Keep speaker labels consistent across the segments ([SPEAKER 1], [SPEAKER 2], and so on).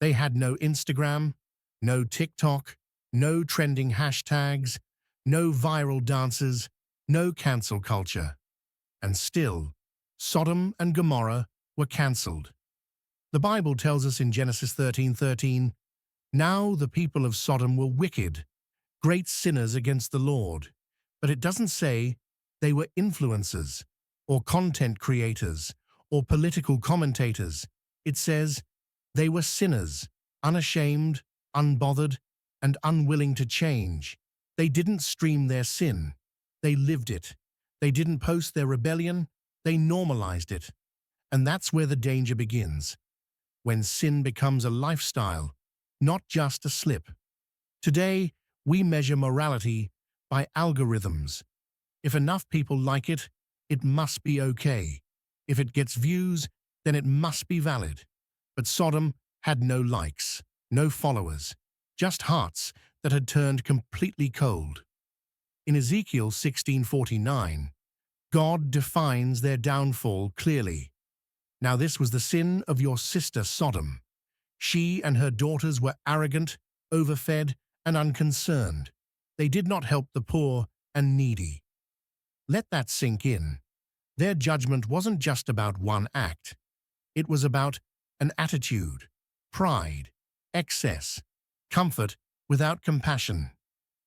[SPEAKER 1] They had no Instagram, no TikTok, no trending hashtags, no viral dances, no cancel culture. And still, Sodom and Gomorrah were cancelled. The Bible tells us in Genesis 13:13, "Now the people of Sodom were wicked, great sinners against the Lord." But it doesn't say they were influencers, or content creators, or political commentators. It says they were sinners, unashamed, unbothered, and unwilling to change. They didn't stream their sin. They lived it. They didn't post their rebellion. They normalized it. And that's where the danger begins, when sin becomes a lifestyle, not just a slip. Today, we measure morality by algorithms. If enough people like it, it must be okay. If it gets views, then it must be valid. But Sodom had no likes, no followers, just hearts that had turned completely cold. In Ezekiel 16:49, God defines their downfall clearly. "Now this was the sin of your sister Sodom. She and her daughters were arrogant, overfed, and unconcerned. They did not help the poor and needy." Let that sink in. Their judgment wasn't just about one act. It was about an attitude, pride, excess, comfort without compassion.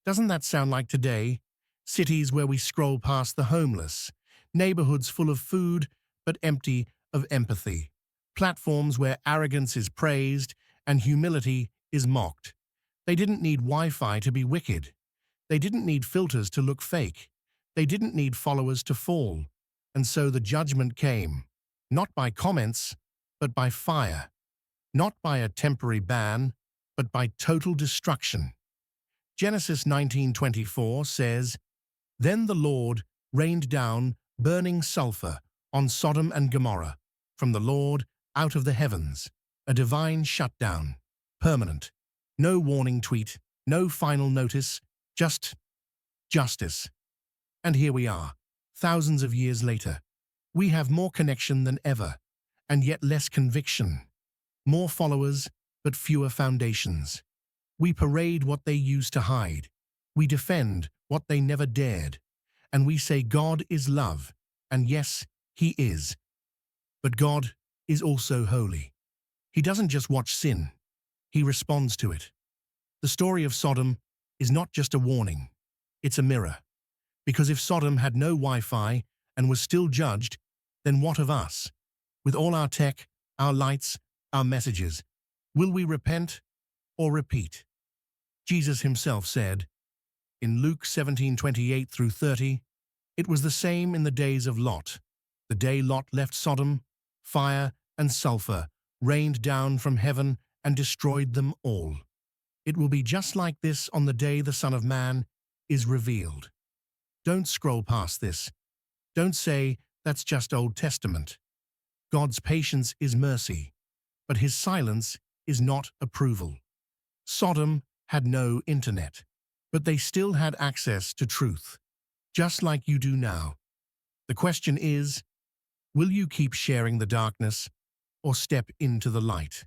[SPEAKER 1] Doesn't that sound like today? Cities where we scroll past the homeless, neighborhoods full of food but empty of empathy, platforms where arrogance is praised and humility is mocked. They didn't need Wi-Fi to be wicked. They didn't need filters to look fake. They didn't need followers to fall. And so the judgment came, not by comments, but by fire, not by a temporary ban, but by total destruction. Genesis 19:24 says, "Then the Lord rained down burning sulfur on Sodom and Gomorrah from the Lord out of the heavens," a divine shutdown, permanent. No warning tweet, no final notice, just justice. And here we are, thousands of years later. We have more connection than ever, and yet less conviction. More followers, but fewer foundations. We parade what they used to hide. We defend what they never dared. And we say God is love, and yes, He is. But God is also holy. He doesn't just watch sin. He responds to it. The story of Sodom is not just a warning. It's a mirror. Because if Sodom had no Wi-Fi and was still judged, then what of us? With all our tech, our lights, our messages, will we repent or repeat? Jesus himself said, in Luke 17:28-30, "It was the same in the days of Lot. The day Lot left Sodom, fire and sulfur rained down from heaven and destroyed them all. It will be just like this on the day the Son of Man is revealed." Don't scroll past this. Don't say, "That's just Old Testament." God's patience is mercy, but His silence is not approval. Sodom had no internet, but they still had access to truth, just like you do now. The question is, will you keep sharing the darkness or step into the light?